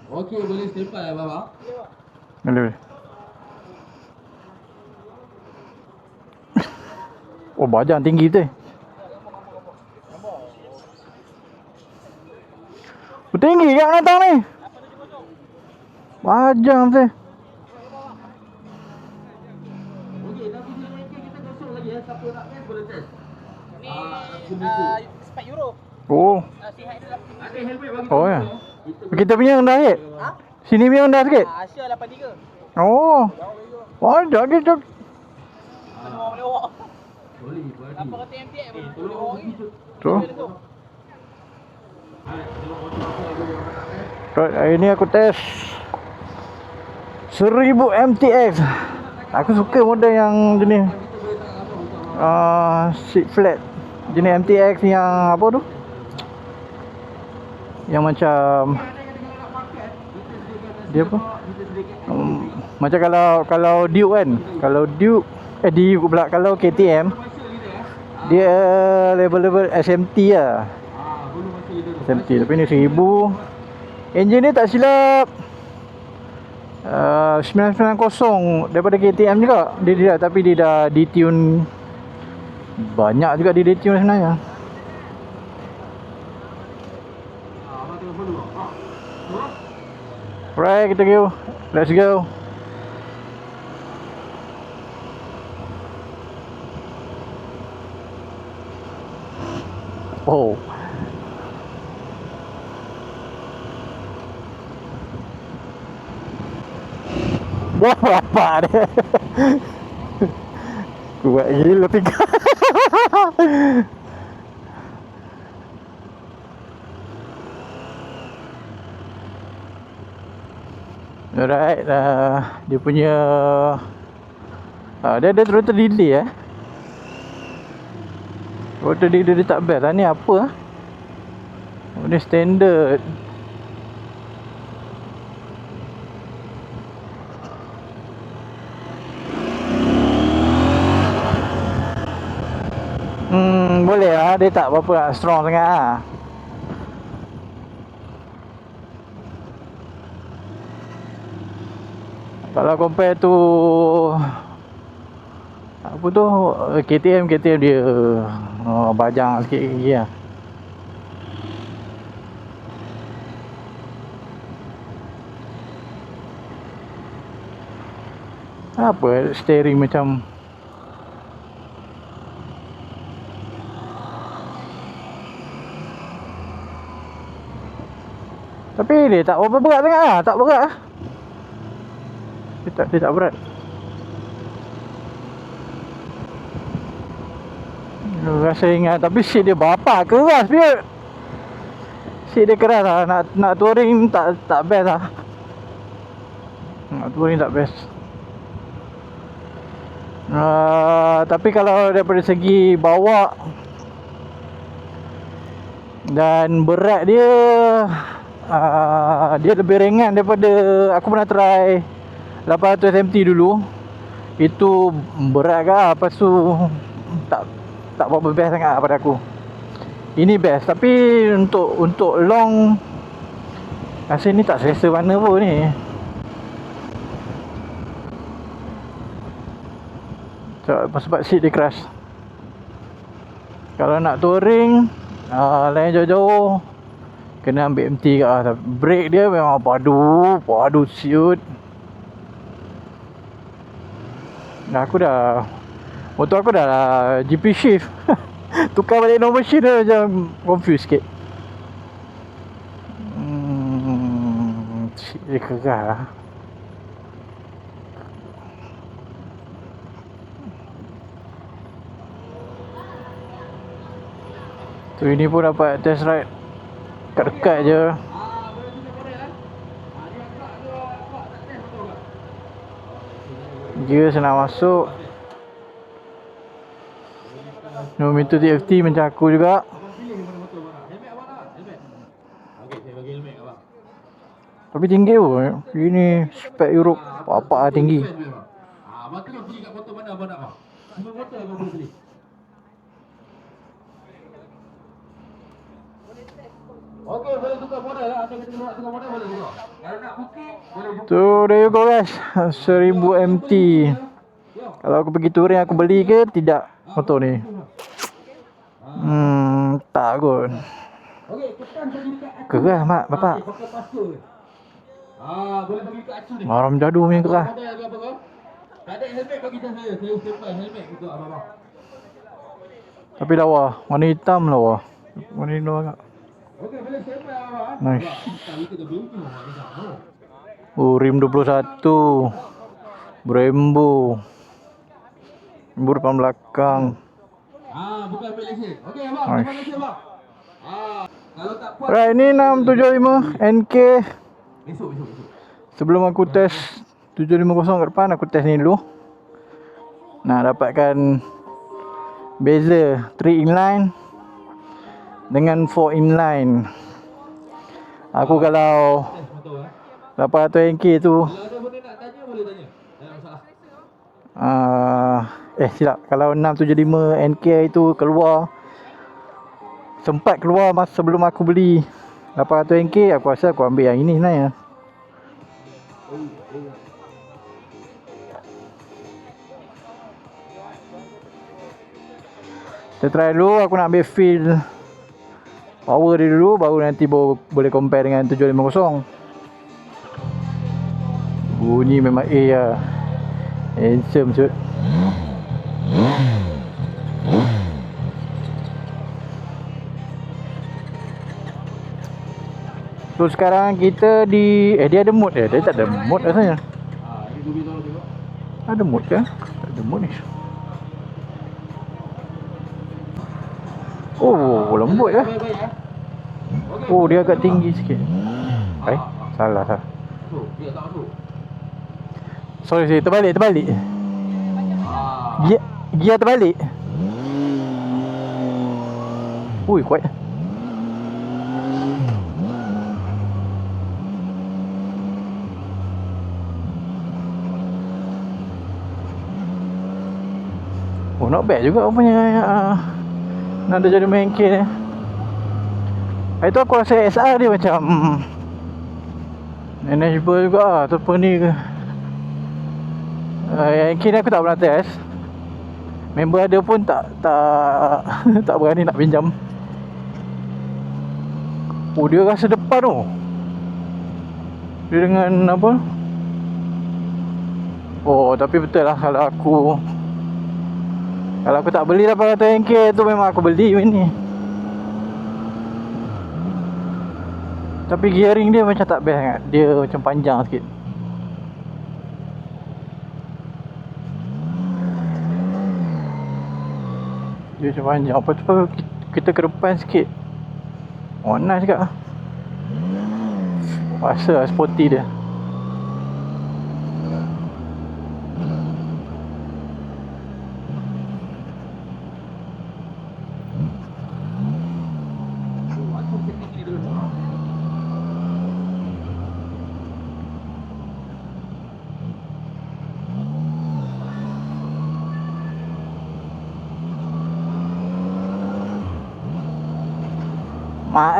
Okey, boleh standby ya, Baba? Boleh. Oh, bajang tinggi tu. Tinggi kat menatang ni. Bajang tu. Okey, tapi dia weekend kita kosong lagi ya. Siapa nak test boleh test. Ni spek Euro. Oh. Sihat dia 8. Ada helmet bagi Oh ya. kita. Kita punya rendah sikit. Ha? Sini punya rendah sikit. Asia 83. Oh. Bajang gitu. Semua boleh bawa. Boleh, boleh. Apa kata MTX pun boleh Tolong bawa pergi ni. tu. Tu. Let's go. Right, hari ni aku test 1000 MTX. Aku suka model yang jenis seat flat. Jenis MTX yang apa tu? Yang macam dia apa? Macam kalau Duke kan. Kalau Duke Duke pula, kalau KTM dia level-level SMT lah. SMT, tapi ni 1000. Enjin ni tak silap 990 daripada KTM juga. Dia tapi dia dah detune. Banyak juga dia detune sebenarnya. Right, kita go. Let's go. Oh. Wah, apa dia? Kuat gila tiga. Alright, dia punya dia throttle delay throttle delay dia tak best lah. Ni apa ni standard. Boleh lah, dia tak berapa nak strong sangat lah. Kalau compare tu apa tu KTM dia bajang sikit lagi lah. Apa steering macam tapi dia tak berapa berat sangat lah. Tak berat lah. Dia tak berat. Rasa ingat. Tapi seat dia berapa keras dia. Seat dia keras lah. Nak touring tak best lah. Nak touring tak best. Tapi kalau daripada segi bawa dan berat dia, dia lebih ringan daripada aku pernah try 800 MT dulu. Itu berat ke, lepas tu tak berapa best sangat pada aku. Ini best, tapi untuk long rasa ni tak selesa mana pun ni. Sebab seat dia keras. Kalau nak touring lain jauh-jauh kena ambil MT kat lah. Brake dia memang padu siut. Motor aku dah GP shift. Tukar balik normal shift dah macam confused sikit. Dia keras lah. So ini pun dapat test ride dekat-dekat je. Gear senang masuk. Meter TFT macam aku juga. Tapi tinggi pun. Ini spek Europe. Apa tinggi. Maka kau pergi kat botol mana abang nak bang? Semua botol abang boleh beli. Okey, boleh tukar model lah. Ada kita nak tukar model boleh juga. Kalau nak booking, boleh booking. Tu there you go guys. 1000 MT. Kalau aku pergi touring aku beli ke tidak motor ni? Tak kot. Okey, ketan bagi dekat acu. Kerah mak bapak. Pakai pasal. Boleh bagi dekat acu ni. Maram jadu punya kerah. Model ke apa kau? Tak ada helmet bagi saya. Saya simpan helmet untuk abang-abang. Tapi lawa, warna hitam lawa. Warna hitam agak. Okey, boleh simpan abang. Nice. Tahu kita belum tu mak. Oh, rim 21. Brembo. Brembo depan belakang. Bukan ambil lesen. Okey abang, Nice. terima kasih abang. Kalau tak puas Right, ni 675 NK. besok. Sebelum aku test 750 ke depan, aku test ni dulu. Nak dapatkan beza 3 inline dengan 4 inline. Aku kalau test motor 800 NK tu Kalau ada benda nak tanya boleh tanya. Tak ada masalah. silap. Kalau 675 NK itu keluar, sempat keluar masa sebelum aku beli 800 NK, aku rasa aku ambil yang ini sebenarnya. Kita try dulu, aku nak ambil feel power dia dulu, baru nanti boleh compare dengan 750. Bunyi memang A lah. Handsome siut. So sekarang kita di dia ada mod dia tak ada mod rasanya. Ini Gubi tolong tengok. Ada mod ke? Tak ada mod ni. Oh, lembut ya. Baik-baik Oh, dia agak tinggi sikit. Salah. Masuk, dia tak masuk. Sorry, terbalik. Gear terbalik. Ui, kuat. Oh, not bad juga punya nak ada jadi main K ni. Itu aku rasa SR dia macam manageable juga lah. Ataupun ni ke yang K ni aku tak pernah test. Member ada pun tak tak berani nak pinjam. Oh, dia rasa depan tu. Dia dengan apa? Oh, tapi betul lah kalau aku tak beli 800 NK tu memang aku beli ni. Tapi gearing dia macam tak best sangat. Dia macam panjang sikit. Dia macam panjang. Lepas tu kita ke depan sikit. Oh, nice juga. Rasa lah sporty dia.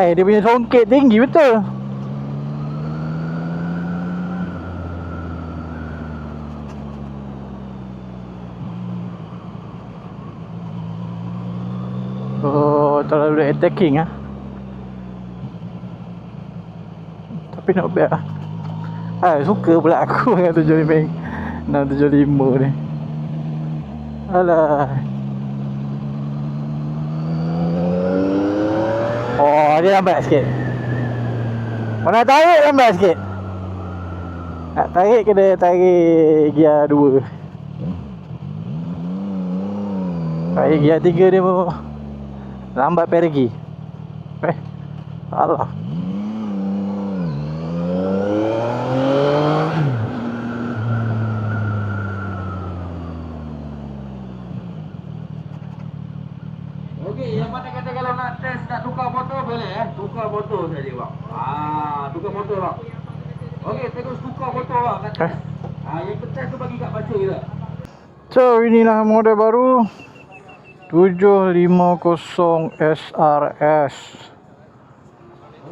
Dia punya songket tinggi betul. Oh, terlalu attacking ah. Tapi nak bad lah. Suka pula aku dengan 675 ni. Alah. Oh, dia lambat sikit. Nak tarik lambat sikit. Nak tarik kena tarik gear 2. Tarik gear 3 dia pun lambat pergi. Salah. Okey, yang mana kata kalau nak test nak tukar motor boleh tukar motor saja bang. Tukar motor bang. Okey, terus tukar motor bang kat test. Yang ke test tu bagi kat baca kita. So inilah model baru 750 SRS.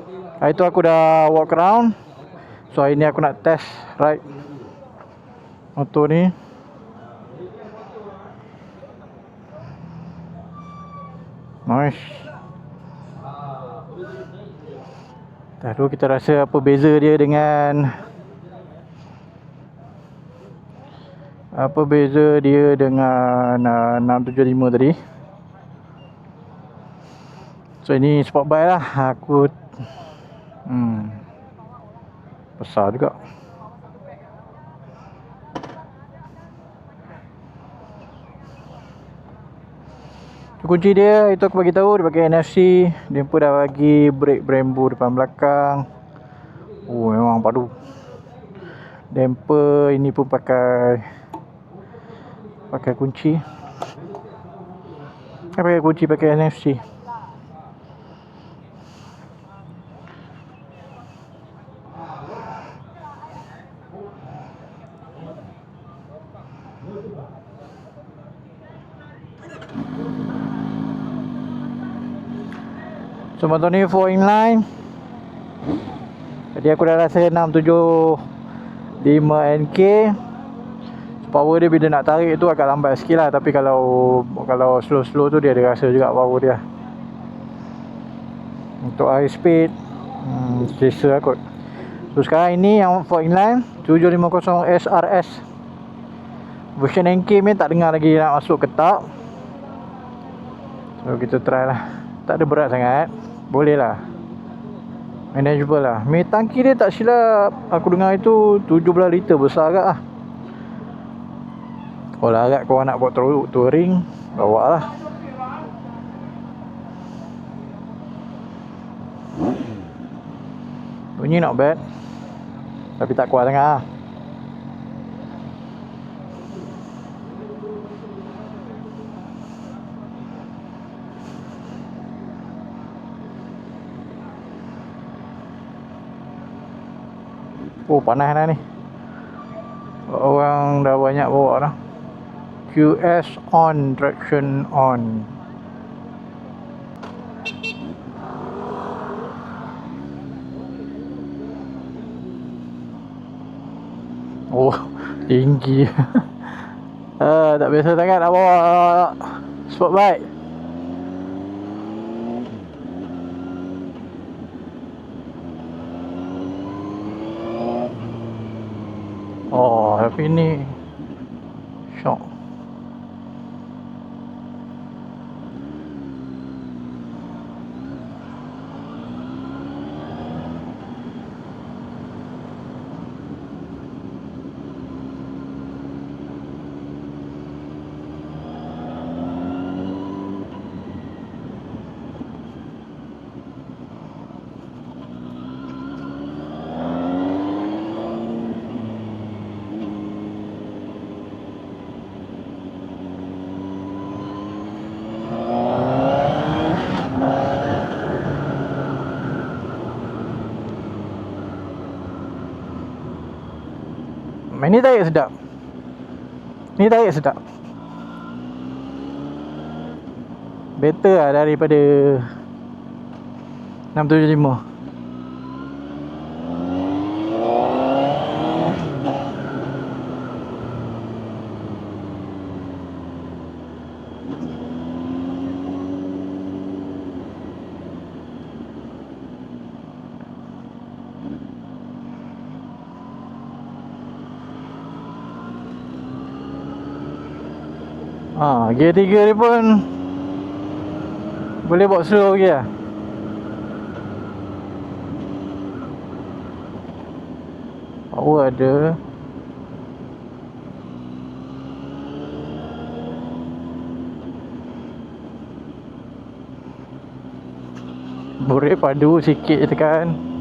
Okey, Hari tu aku dah walk around. So hari ni aku nak test ride motor ni. Nice. Lalu kita rasa apa beza dia dengan uh, 675 tadi. So ini sport bike lah. Aku besar juga. Kunci dia itu aku bagi tahu, dia pakai NFC. Dia pun dah bagi brake Brembo depan belakang. Oh, memang padu. Damper ini pun pakai kunci. Pakai kunci, pakai NFC. So motor ni 4 inline. Jadi aku dah rasa 675 NK. Power dia bila nak tarik tu agak lambat sikit lah. Tapi kalau slow-slow tu dia ada rasa juga power dia. Untuk high speed selesa lah kot. So sekarang ini yang 4 inline 750 SRS version NK ni tak dengar lagi nak masuk ke tak. So kita try lah. Tak ada berat sangat, boleh lah, manageable lah. Tangki dia tak silap aku dengar itu 17 liter, besar agak lah. Kalau larat korang nak buat touring, bawa lah. Bunyi not bad, tapi tak kuat sangat lah. Oh, panas dah ni. Orang dah banyak bawa dah. QS on, traction on. Oh, tinggi. Tak biasa sangat nak bawa sport bike. Oh, tapi ni shock. Ni tarik sedap. Ni tarik sedap. Better lah daripada 675. Gear 3 ni pun boleh buat slow lagi lah. Power ada. Brake padu sikit je tekan.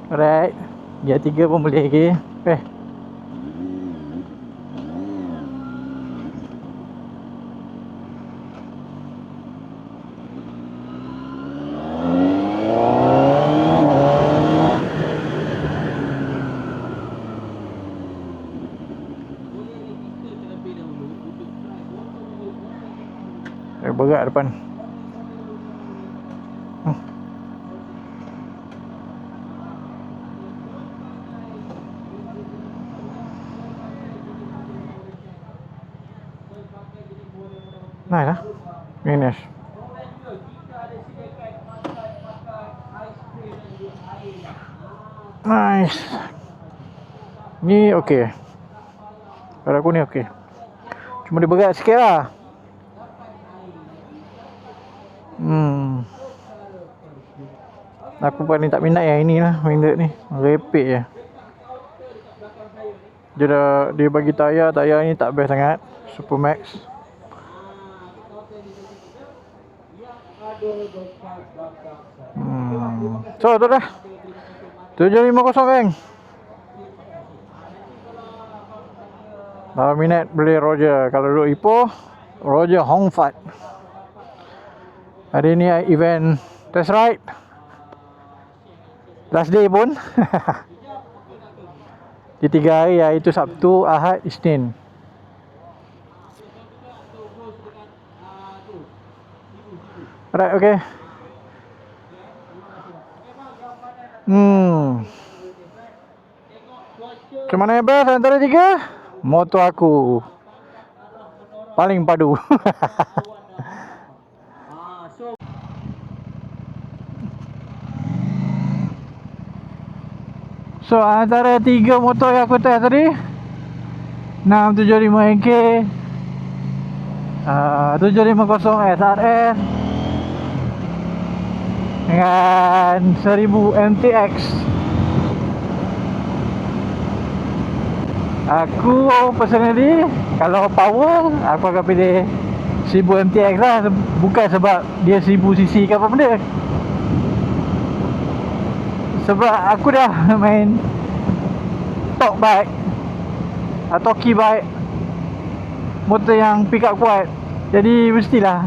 Alright. Gear 3 pun boleh lagi. berat depan. Nice lah. Very nice. Nice. Ni okey. Pada aku ni okey. Cuma dia berat sikit lah. Aku paling tak minat yang ini lah. Minded ni repek je. Dia bagi tayar ni tak best sangat. Supermax. So tu dah 750 geng. Kalau minat beli Roger. Kalau duduk Ipoh, Roger Hongfat. Hari ni event test ride. Last day pun. Di 3 hari, iaitu Sabtu, Ahad, Isnin. Alright, okay. Macam mana best antara 3? Motor aku paling padu. So antara 3 motor yang aku test tadi, 675 NK, 750 SRS dengan 1000 MTX. Aku personally, kalau power, aku akan pilih 1000 MTX lah. Bukan sebab dia 1000cc ke apa benda. Sebab aku dah main talk bike atau key bike, motor yang pick up kuat. Jadi mestilah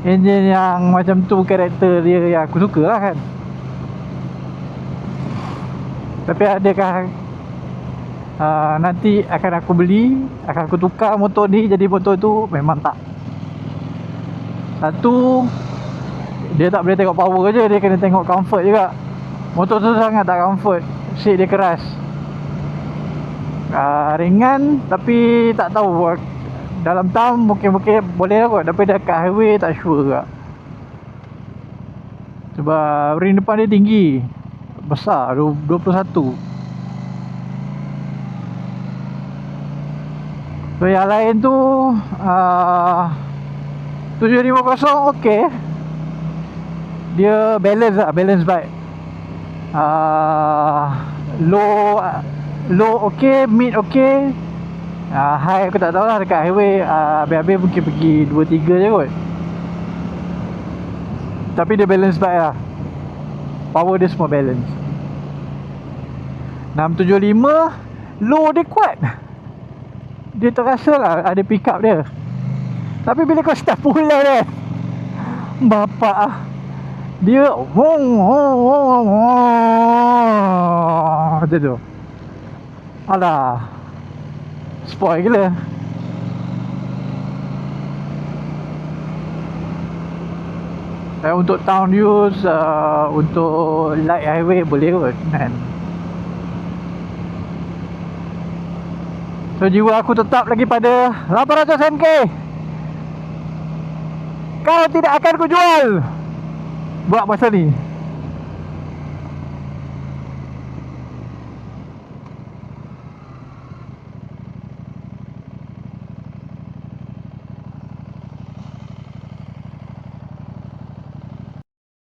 enjin yang macam tu, karakter dia yang aku suka lah kan. Tapi adakah nanti akan aku beli, akan aku tukar motor ni jadi motor tu? Memang tak. Satu, dia tak boleh tengok power je, dia kena tengok comfort juga. Motor tu sangat tak comfort. Seat dia keras, ringan, tapi tak tahu dalam town mungkin boleh lah kot, tapi dekat highway tak sure juga. Sebab ring depan dia tinggi, besar, 21. So yang lain tu 750 okey. Dia balance lah, balance bike. Low okey, mid okey. High aku tak tahu lah, dekat highway habis-habis mungkin pergi 2-3 je kot. Tapi dia balance bike lah. Power dia semua balance. 675 low dia kuat. Dia terasa lah ada pick up dia. Tapi bila kau start pula dia, bapak ah, dia macam tu. Alah, spoil gila. Untuk town use, untuk light highway boleh kot kan. So jiwa aku tetap lagi pada 800 NK. Kau tidak akan ku jual buat masa ni.